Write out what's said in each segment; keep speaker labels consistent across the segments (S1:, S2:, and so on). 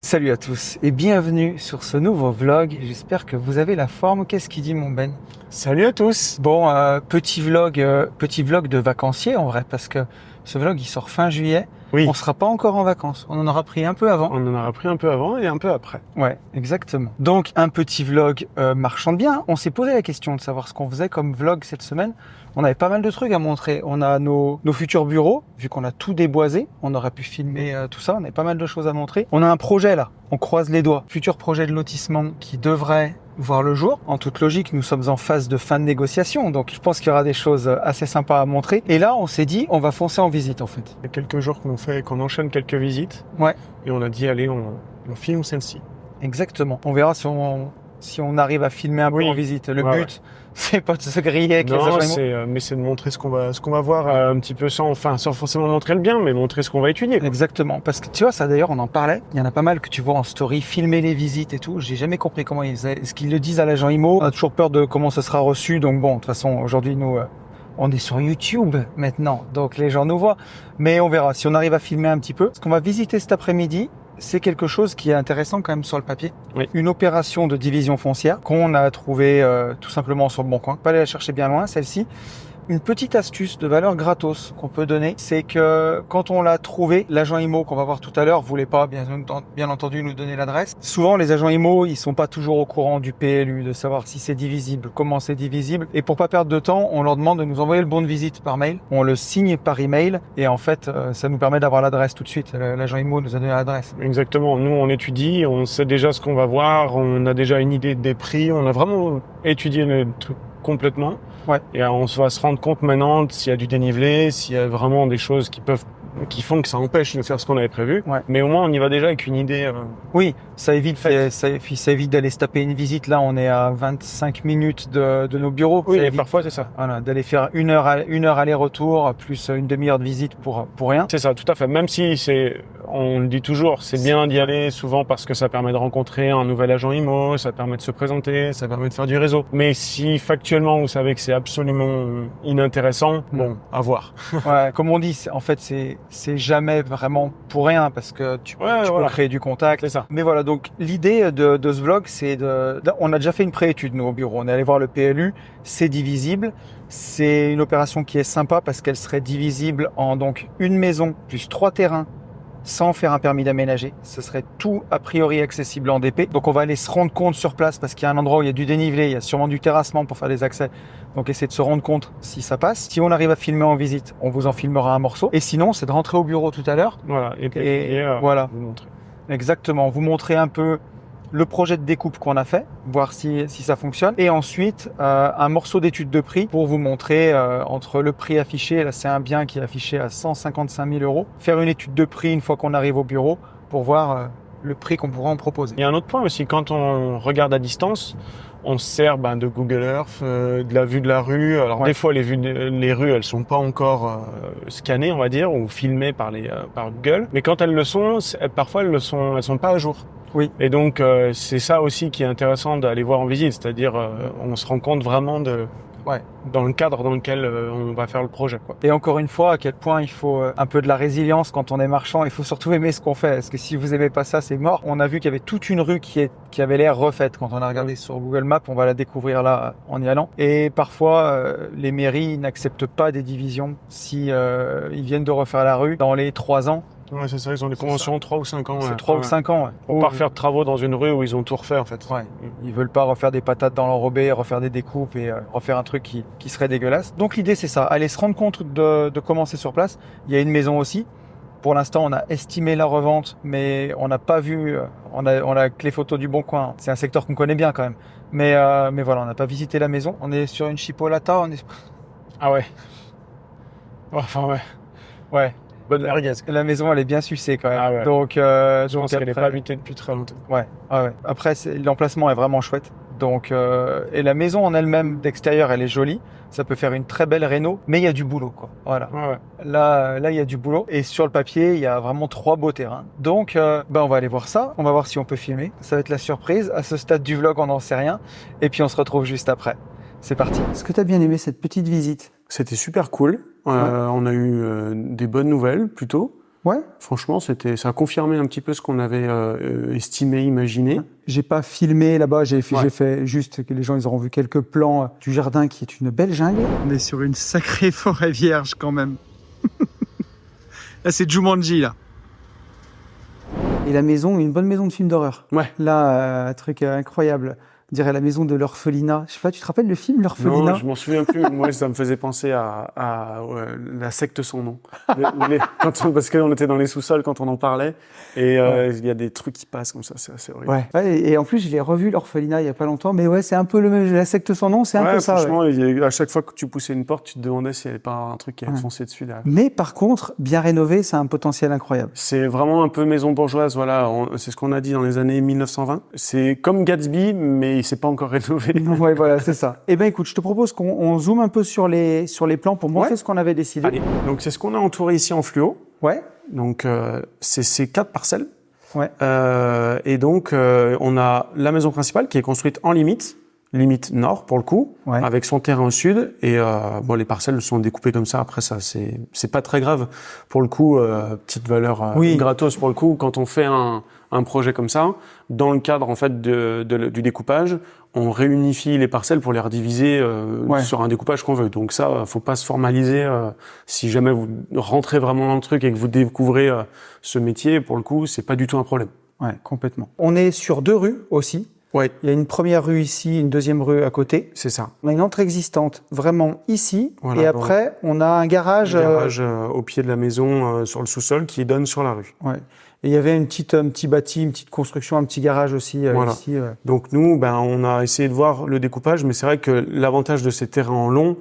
S1: Salut à tous et bienvenue sur ce nouveau vlog. J'espère que vous avez la forme. Qu'est-ce qu'il dit mon Ben?
S2: Salut à tous.
S1: Bon, petit vlog de vacancier en vrai parce que ce vlog il sort fin juillet.
S2: Oui.
S1: On sera pas encore en vacances. On en aura pris un peu avant.
S2: On en aura pris un peu avant et un peu après.
S1: Ouais, exactement. Donc un petit vlog marchand de biens. On s'est posé la question de savoir ce qu'on faisait comme vlog cette semaine. On avait pas mal de trucs à montrer. On a nos futurs bureaux, vu qu'on a tout déboisé. On aurait pu filmer tout ça. On avait pas mal de choses à montrer. On a un projet là. On croise les doigts. Futur projet de lotissement qui devrait voir le jour. En toute logique, nous sommes en phase de fin de négociation. Donc je pense qu'il y aura des choses assez sympas à montrer. Et là, on s'est dit, on va foncer en visite en fait.
S2: Il y a quelques jours qu'on enchaîne quelques visites.
S1: Ouais.
S2: Et on a dit, allez, on filme celle-ci.
S1: Exactement. On verra si on arrive à filmer un peu en visite. Le but, c'est pas de se griller avec les agents immo.
S2: Mais c'est de montrer ce qu'on va voir un petit peu sans forcément montrer le bien, mais montrer ce qu'on va étudier.
S1: Exactement. Parce que tu vois, ça d'ailleurs, on en parlait. Il y en a pas mal que tu vois en story, filmer les visites et tout. J'ai jamais compris comment ils faisaient. Est-ce qu'ils le disent à l'agent immo? On a toujours peur de comment ça sera reçu. Donc bon, de toute façon, aujourd'hui, nous, on est sur YouTube maintenant. Donc les gens nous voient. Mais on verra si on arrive à filmer un petit peu. Ce qu'on va visiter cet après-midi, c'est quelque chose qui est intéressant quand même sur le papier.
S2: Oui.
S1: Une opération de division foncière qu'on a trouvée tout simplement sur le bon coin. Pas aller la chercher bien loin, celle-ci. Une petite astuce de valeur gratos qu'on peut donner, c'est que quand on l'a trouvé, l'agent IMO qu'on va voir tout à l'heure voulait pas bien entendu nous donner l'adresse. Souvent les agents IMO, ils sont pas toujours au courant du PLU, de savoir si c'est divisible, comment c'est divisible. Et pour pas perdre de temps, on leur demande de nous envoyer le bon de visite par mail. On le signe par email et en fait, ça nous permet d'avoir l'adresse tout de suite. L'agent IMO nous a donné l'adresse.
S2: Exactement. Nous, on étudie, on sait déjà ce qu'on va voir, on a déjà une idée des prix, on a vraiment étudié le truc complètement.
S1: Ouais.
S2: Et on va se rendre compte maintenant s'il y a du dénivelé, s'il y a vraiment des choses qui font que ça empêche de faire ce qu'on avait prévu.
S1: Ouais.
S2: Mais au moins, on y va déjà avec une idée.
S1: Oui, ça évite d'aller se taper une visite. Là, on est à 25 minutes de nos bureaux.
S2: Oui, et parfois, c'est ça.
S1: Voilà, d'aller faire une heure aller-retour, plus une demi-heure de visite pour rien.
S2: C'est ça, tout à fait. Même si on le dit toujours, c'est bien d'y aller souvent parce que ça permet de rencontrer un nouvel agent IMO, ça permet de se présenter, ça permet de faire du réseau. Mais si factuellement vous savez que c'est absolument inintéressant, bon, à voir.
S1: Ouais, comme on dit, en fait, c'est jamais vraiment pour rien parce que tu peux créer du contact.
S2: C'est ça.
S1: Mais voilà, donc l'idée de ce vlog, on a déjà fait une préétude nous au bureau. On est allé voir le PLU, c'est divisible. C'est une opération qui est sympa parce qu'elle serait divisible en donc une maison plus 3 terrains sans faire un permis d'aménager. Ce serait tout a priori accessible en DP. Donc on va aller se rendre compte sur place parce qu'il y a un endroit où il y a du dénivelé, il y a sûrement du terrassement pour faire des accès. Donc essayer de se rendre compte si ça passe. Si on arrive à filmer en visite, on vous en filmera un morceau. Et sinon, c'est de rentrer au bureau tout à l'heure.
S2: Voilà.
S1: Et voilà.
S2: Vous montrer.
S1: Exactement. Vous montrer un peu le projet de découpe qu'on a fait, voir si ça fonctionne. Et ensuite, un morceau d'étude de prix pour vous montrer entre le prix affiché, là c'est un bien qui est affiché à 155 000 €, faire une étude de prix une fois qu'on arrive au bureau pour voir le prix qu'on pourra en proposer.
S2: Il y a un autre point aussi, quand on regarde à distance, on se sert de Google Earth, de la vue de la rue. Alors des fois, les rues, elles sont pas encore scannées, on va dire, ou filmées par Google. Mais quand elles le sont, parfois elles sont pas à jour.
S1: Oui.
S2: Et donc c'est ça aussi qui est intéressant d'aller voir en visite, c'est-à-dire on se rend compte vraiment dans le cadre dans lequel on va faire le projet, quoi.
S1: Et encore une fois, à quel point il faut un peu de la résilience quand on est marchand. Il faut surtout aimer ce qu'on fait. Parce que si vous aimez pas ça, c'est mort. On a vu qu'il y avait toute une rue qui avait l'air refaite. Quand on a regardé sur Google Maps, on va la découvrir là en y allant. Et parfois, les mairies n'acceptent pas des divisions si ils viennent de refaire la rue dans les 3 ans.
S2: Ouais, c'est ça, ils ont des conventions 3 ou 5 ans.
S1: C'est 3 ou 5 ans, ouais.
S2: Pour pas refaire de travaux dans une rue où ils ont tout refait, en fait.
S1: Ouais. Ils veulent pas refaire des patates dans l'enrobé, refaire des découpes et refaire un truc qui serait dégueulasse. Donc l'idée, c'est ça. Aller se rendre compte de comment c'est sur place. Il y a une maison aussi. Pour l'instant, on a estimé la revente, mais on n'a pas vu, on a que les photos du Bon Coin. C'est un secteur qu'on connaît bien quand même. Mais voilà, on n'a pas visité la maison. On est sur une chipolata.
S2: Ah ouais. Enfin, ouais.
S1: Ouais.
S2: Bonne merguez.
S1: La maison, elle est bien sucée quand même.
S2: Ah ouais.
S1: Donc,
S2: je pense qu'elle n'est
S1: après,
S2: pas habitée depuis très longtemps.
S1: Ouais. Ah ouais. Après, l'emplacement est vraiment chouette. Donc, et la maison en elle-même d'extérieur, elle est jolie. Ça peut faire une très belle réno, mais il y a du boulot, quoi. Voilà.
S2: Ouais.
S1: Là, il y a du boulot. Et sur le papier, il y a vraiment 3 beaux terrains. Donc, on va aller voir ça. On va voir si on peut filmer. Ça va être la surprise. À ce stade du vlog, on n'en sait rien. Et puis, on se retrouve juste après. C'est parti. Est-ce que tu as bien aimé cette petite visite?
S2: C'était super cool. On a eu des bonnes nouvelles, plutôt.
S1: Ouais.
S2: Franchement, ça a confirmé un petit peu ce qu'on avait estimé, imaginé.
S1: J'ai pas filmé là-bas, j'ai fait juste que les gens ils auront vu quelques plans du jardin qui est une belle jungle. On est sur une sacrée forêt vierge quand même. Là, c'est Jumanji là. Et la maison, une bonne maison de film d'horreur.
S2: Ouais.
S1: Là, un truc incroyable. On dirait la maison de l'orphelinat. Je sais pas, tu te rappelles le film, l'orphelinat?
S2: Non, je m'en souviens plus. Moi, ça me faisait penser à la secte sans nom. Parce qu'on était dans les sous-sols quand on en parlait. Et il y a des trucs qui passent comme ça, c'est assez horrible.
S1: Ouais, et en plus, je l'ai revu, l'orphelinat, il y a pas longtemps. Mais ouais, c'est un peu le même, la secte sans nom, c'est un peu ça.
S2: Franchement, à chaque fois que tu poussais une porte, tu te demandais s'il n'y avait pas un truc qui allait te foncer dessus derrière.
S1: Mais par contre, bien rénové, ça a un potentiel incroyable.
S2: C'est vraiment un peu maison bourgeoise, voilà. C'est ce qu'on a dit dans les années 1920. C'est comme Gatsby, mais il s'est pas encore rénové.
S1: Ouais, voilà, c'est ça. Eh ben, écoute, je te propose qu'on zoome un peu sur les plans pour montrer ce qu'on avait décidé.
S2: Allez. Donc, c'est ce qu'on a entouré ici en fluo.
S1: Ouais.
S2: Donc, c'est ces 4 parcelles.
S1: Ouais.
S2: Et donc, on a la maison principale qui est construite en limite nord pour le coup, avec son terrain au sud. Et les parcelles sont découpées comme ça. Après, ça, c'est pas très grave pour le coup. Petite valeur gratos pour le coup. Quand on fait un projet comme ça, dans le cadre en fait du découpage, on réunifie les parcelles pour les rediviser sur un découpage qu'on veut. Donc ça, faut pas se formaliser. Si jamais vous rentrez vraiment dans le truc et que vous découvrez ce métier, pour le coup, c'est pas du tout un problème.
S1: Ouais, complètement. On est sur 2 rues aussi.
S2: Ouais.
S1: Il y a une première rue ici, une deuxième rue à côté.
S2: C'est ça.
S1: On a une entrée existante vraiment ici. Voilà, et après, on a un garage.
S2: Au pied de la maison, sur le sous-sol, qui donne sur la rue.
S1: Ouais. Et il y avait un petit bâti, une petite construction, un petit garage aussi ici.
S2: Donc nous, on a essayé de voir le découpage, mais c'est vrai que l'avantage de ces terrains en long,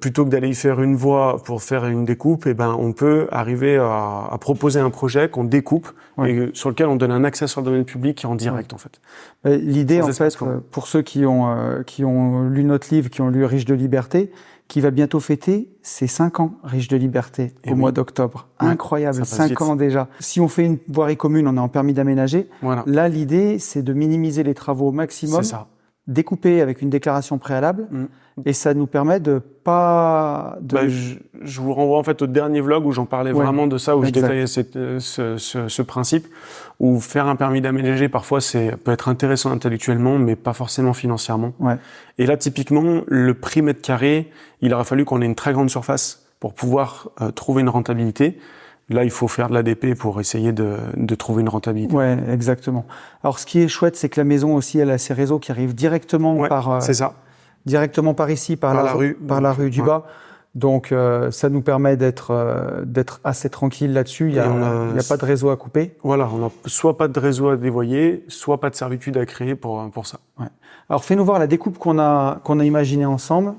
S2: plutôt que d'aller y faire une voie pour faire une découpe, on peut arriver à proposer un projet qu'on découpe et sur lequel on donne un accès sur le domaine public en direct en fait.
S1: L'idée en fait, pour ceux qui ont lu notre livre, qui ont lu Riche de liberté, qui va bientôt fêter ses 5 ans, Riche de liberté, au mois d'octobre. Incroyable, 5 ans déjà. Si on fait une voirie commune, on est en permis d'aménager. Voilà. Là, l'idée, c'est de minimiser les travaux au maximum. C'est ça. Découper avec une déclaration préalable. Et ça nous permet de pas...
S2: je vous renvoie en fait au dernier vlog où j'en parlais vraiment de ça, où je détaillais ce principe, où faire un permis d'aménager, parfois, peut être intéressant intellectuellement, mais pas forcément financièrement. Ouais. Et là, typiquement, le prix mètre carré, il aurait fallu qu'on ait une très grande surface pour pouvoir trouver une rentabilité. Là, il faut faire de l'ADP pour essayer de trouver une rentabilité.
S1: Ouais, exactement. Alors, ce qui est chouette, c'est que la maison aussi, elle a ses réseaux qui arrivent directement
S2: c'est ça.
S1: Directement par ici, par la rue du bas. Donc, ça nous permet d'être assez tranquille là-dessus. Il y a pas de réseau à couper.
S2: Voilà, on a soit pas de réseau à dévoyer, soit pas de servitude à créer pour ça.
S1: Ouais. Alors, fais-nous voir la découpe qu'on a imaginée ensemble.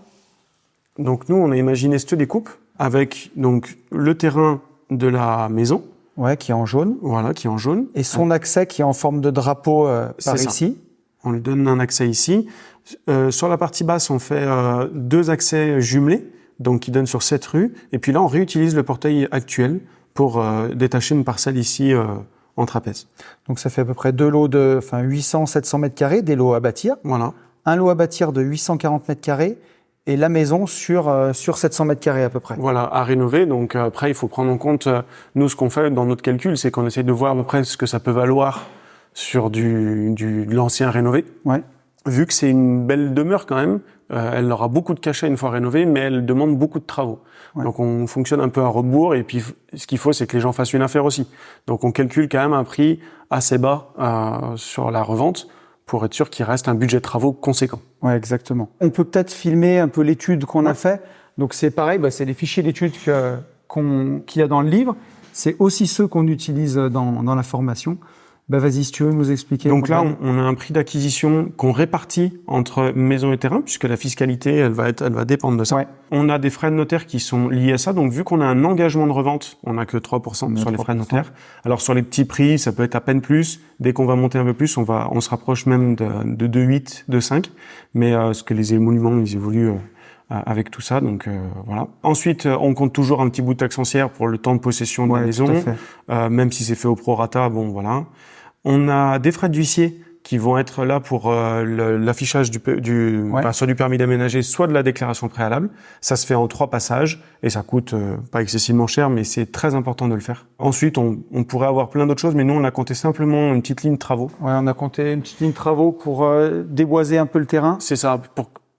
S2: Donc, nous, on a imaginé cette découpe avec donc le terrain de la maison.
S1: Ouais, qui est en jaune.
S2: Voilà, qui est en jaune.
S1: Et son accès qui est en forme de drapeau par ici.
S2: On lui donne un accès ici. Sur la partie basse, on fait 2 accès jumelés, donc qui donnent sur cette rue. Et puis là, on réutilise le portail actuel pour détacher une parcelle ici en trapèze.
S1: Donc ça fait à peu près 2 lots de 800-700 mètres carrés, des lots à bâtir.
S2: Voilà.
S1: Un lot à bâtir de 840 mètres carrés et la maison sur 700 mètres carrés à peu près.
S2: Voilà, à rénover. Donc après, il faut prendre en compte, nous, ce qu'on fait dans notre calcul, c'est qu'on essaie de voir à peu près ce que ça peut valoir sur de l'ancien rénové. Ouais. Vu que c'est une belle demeure quand même, elle aura beaucoup de cachets une fois rénovée, mais elle demande beaucoup de travaux. Ouais. Donc on fonctionne un peu à rebours, et puis ce qu'il faut, c'est que les gens fassent une affaire aussi. Donc on calcule quand même un prix assez bas sur la revente pour être sûr qu'il reste un budget de travaux conséquent.
S1: Ouais, exactement. On peut peut-être filmer un peu l'étude qu'on a fait. Donc c'est pareil, c'est les fichiers d'études qu'il y a dans le livre. C'est aussi ceux qu'on utilise dans la formation. Vas-y, si tu veux nous expliquer.
S2: Donc là, on a un prix d'acquisition qu'on répartit entre maison et terrain, puisque la fiscalité, elle va dépendre de ça. Ouais. On a des frais de notaire qui sont liés à ça. Donc, vu qu'on a un engagement de revente, on n'a que 3% sur les frais de notaire. Alors, sur les petits prix, ça peut être à peine plus. Dès qu'on va monter un peu plus, on se rapproche même de 2,8, 2,5. Mais, ce que les émoluments, ils évoluent avec tout ça, donc voilà. Ensuite, on compte toujours un petit bout de taxe foncière pour le temps de possession de la maison, même si c'est fait au prorata, bon voilà. On a des frais d'huissier qui vont être là pour l'affichage soit du permis d'aménager, soit de la déclaration préalable. Ça se fait en 3 passages et ça coûte pas excessivement cher, mais c'est très important de le faire. Ensuite, on pourrait avoir plein d'autres choses, mais nous, on a compté simplement une petite ligne travaux.
S1: Ouais, on a compté une petite ligne travaux pour déboiser un peu le terrain.
S2: C'est ça,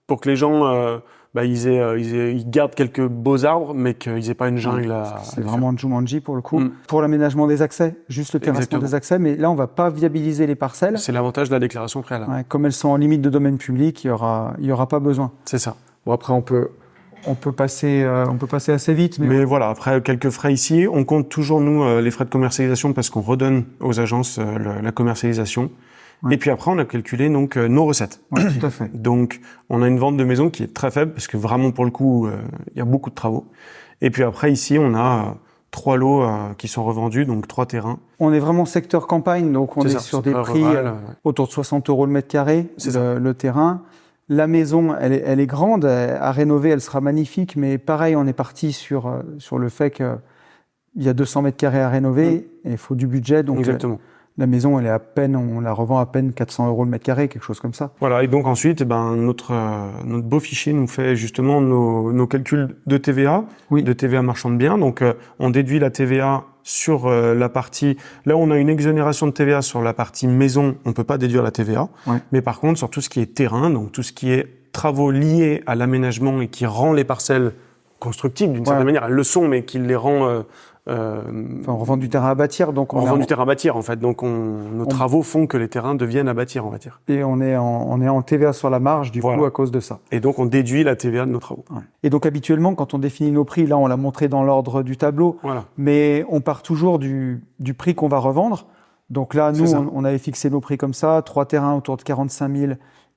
S2: pour que les gens ils gardent quelques beaux arbres, mais qu'ils aient pas une jungle
S1: C'est vraiment Jumanji pour le coup. Pour l'aménagement des accès, juste le terrassement des accès, mais là on va pas viabiliser les parcelles.
S2: C'est l'avantage de la déclaration préalable.
S1: Ouais, comme elles sont en limite de domaine public, il y aura pas besoin.
S2: C'est ça.
S1: Bon, après on peut passer assez vite.
S2: Mais voilà, après quelques frais ici, on compte toujours nous les frais de commercialisation parce qu'on redonne aux agences la commercialisation. Ouais. Et puis après, on a calculé donc nos recettes.
S1: Ouais, tout à fait.
S2: Donc, on a une vente de maison qui est très faible parce que vraiment pour le coup, il y a beaucoup de travaux. Et puis après, ici, on a 3 lots qui sont revendus, donc 3 terrains.
S1: On est vraiment secteur campagne, donc on est sur des prix autour de 60 € le mètre carré, le terrain. La maison, elle est grande, à rénover, elle sera magnifique, mais pareil, on est parti sur le fait qu'il y a 200 mètres carrés à rénover et il faut du budget. Donc
S2: exactement.
S1: La maison, on la revend à peine 400 € le mètre carré, quelque chose comme ça.
S2: Voilà, et donc ensuite, notre beau fichier nous fait justement nos calculs de TVA, de TVA marchand de biens. Donc, on déduit la TVA sur la partie... Là, on a une exonération de TVA sur la partie maison, on peut pas déduire la TVA. Ouais. Mais par contre, sur tout ce qui est terrain, donc tout ce qui est travaux liés à l'aménagement et qui rend les parcelles constructibles d'une certaine manière, elles le sont, mais qui les rend...
S1: on revend du terrain à bâtir, donc
S2: on revend du terrain à bâtir en fait. Donc nos travaux font que les terrains deviennent à bâtir, on va dire.
S1: Et on est en TVA sur la marge du coup à cause de ça.
S2: Et donc on déduit la TVA de nos travaux.
S1: Ouais. Et donc habituellement quand on définit nos prix, là on l'a montré dans l'ordre du tableau, mais on part toujours du prix qu'on va revendre. Donc là nous on avait fixé nos prix comme ça, 3 terrains autour de 45 000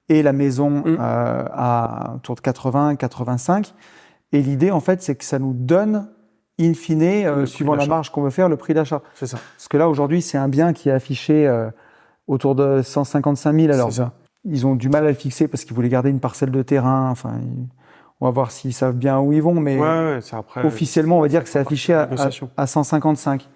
S1: et la maison à autour de 80, 85. Et l'idée en fait c'est que ça nous donne in fine, suivant la marge qu'on veut faire, le prix d'achat. C'est ça. Parce que là, aujourd'hui, c'est un bien qui est affiché autour de 155 000. Alors, ils ont du mal à le fixer parce qu'ils voulaient garder une parcelle de terrain. Enfin, on va voir s'ils savent bien où ils vont. Mais
S2: c'est après,
S1: officiellement, on va dire que c'est affiché à 155.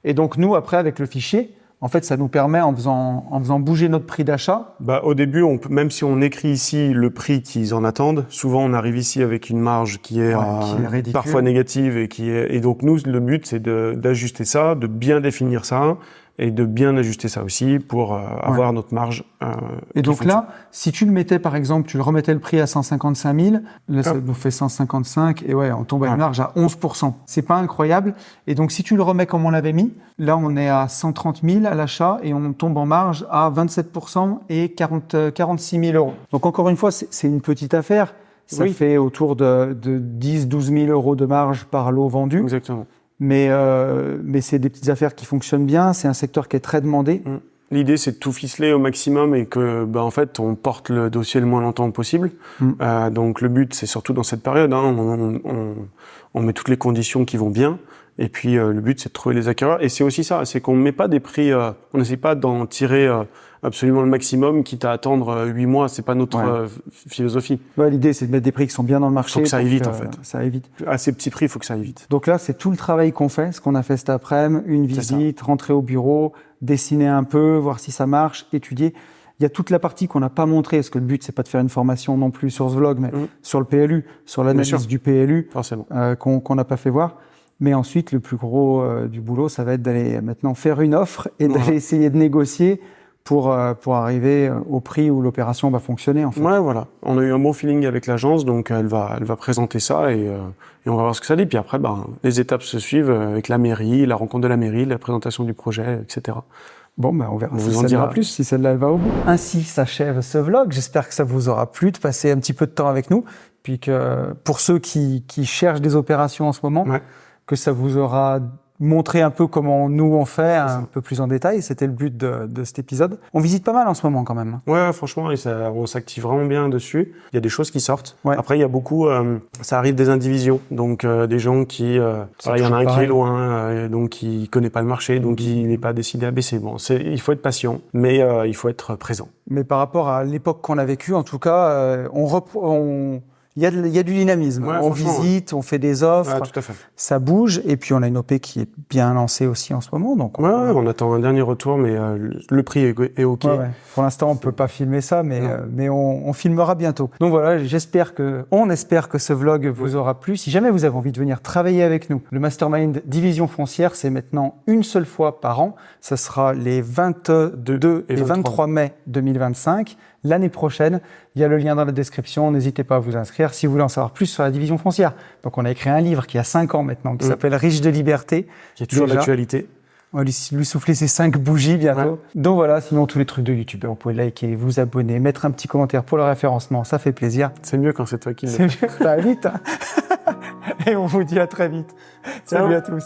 S1: Et donc, nous, après, avec le fichier, en fait, ça nous permet, en faisant bouger notre prix d'achat.
S2: Au début, même si on écrit ici le prix qu'ils en attendent, souvent on arrive ici avec une marge qui est parfois négative et donc nous, le but c'est d'ajuster ça, de bien définir ça et de bien ajuster ça aussi pour avoir notre marge.
S1: Et donc fonctionne. Là, si tu le mettais par exemple, tu le remettais le prix à 155 000, là ça nous fait 155 et on tombe à une marge à 11%. C'est pas incroyable. Et donc si tu le remets comme on l'avait mis, là on est à 130 000 à l'achat et on tombe en marge à 27% et 46 000 €. Donc encore une fois, c'est une petite affaire. Ça fait autour de 10-12 000 € de marge par lot vendu.
S2: Exactement.
S1: Mais c'est des petites affaires qui fonctionnent bien. C'est un secteur qui est très demandé.
S2: L'idée, c'est de tout ficeler au maximum et que, en fait, on porte le dossier le moins longtemps possible. Donc, le but, c'est surtout dans cette période, on met toutes les conditions qui vont bien. Et puis, le but, c'est de trouver les acquéreurs. Et c'est aussi ça, c'est qu'on met pas des prix, on n'essaie pas d'en tirer absolument le maximum, quitte à attendre 8 mois. C'est pas notre philosophie.
S1: L'idée, c'est de mettre des prix qui sont bien dans le marché.
S2: Il faut que ça aille vite, en fait.
S1: Ça aille vite.
S2: À ces petits prix, il faut que ça aille vite.
S1: Donc là, c'est tout le travail qu'on fait, ce qu'on a fait cet après-midi, une visite, rentrer au bureau, dessiner un peu, voir si ça marche, étudier. Il y a toute la partie qu'on n'a pas montrée, parce que le but, c'est pas de faire une formation non plus sur ce vlog, mais sur le PLU, sur l'analyse du PLU, qu'on n'a pas fait voir. Mais ensuite, le plus gros du boulot, ça va être d'aller maintenant faire une offre et d'aller essayer de négocier pour arriver au prix où l'opération va fonctionner, en fait.
S2: Ouais, voilà. On a eu un bon feeling avec l'agence, donc elle va présenter ça et on va voir ce que ça dit. Puis après, les étapes se suivent avec la mairie, la rencontre de la mairie, la présentation du projet, etc.
S1: Bon, on verra.
S2: On vous en dira plus
S1: si celle-là elle va au bout. Ainsi s'achève ce vlog. J'espère que ça vous aura plu de passer un petit peu de temps avec nous. Puis que pour ceux qui cherchent des opérations en ce moment, que ça vous aura montré un peu comment nous on fait un peu plus en détail. C'était le but de cet épisode. On visite pas mal en ce moment quand même.
S2: Ouais, franchement, et on s'active vraiment bien dessus. Il y a des choses qui sortent. Après, il y a beaucoup, ça arrive des indivisions. Donc, des gens qui, il y en a un qui est loin, donc qui connaît pas le marché, donc il n'est pas décidé à baisser. Bon, il faut être patient, mais il faut être présent.
S1: Mais par rapport à l'époque qu'on a vécue, en tout cas, il y a du dynamisme.
S2: Ouais,
S1: on visite, on fait des offres,
S2: tout à fait.
S1: ça bouge. Et puis, on a une OP qui est bien lancée aussi en ce moment. Donc,
S2: on attend un dernier retour, mais le prix est OK.
S1: Ouais. Pour l'instant, on peut pas filmer ça, mais on filmera bientôt. Donc voilà, on espère que ce vlog vous aura plu. Si jamais vous avez envie de venir travailler avec nous, le Mastermind Division Foncière, c'est maintenant une seule fois par an. Ce sera les 22 et 23 mai 2025. L'année prochaine, il y a le lien dans la description. N'hésitez pas à vous inscrire si vous voulez en savoir plus sur la division foncière. Donc, on a écrit un livre qui a 5 ans maintenant, qui s'appelle Riche de liberté.
S2: Qui est toujours d'actualité.
S1: On va lui souffler ses 5 bougies bientôt. Ouais. Donc voilà, sinon tous les trucs de YouTube, vous pouvez liker, vous abonner, mettre un petit commentaire pour le référencement, ça fait plaisir.
S2: C'est mieux quand c'est toi qui le
S1: fais. C'est mieux, ça va vite. Hein. Et on vous dit à très vite. Salut à tous.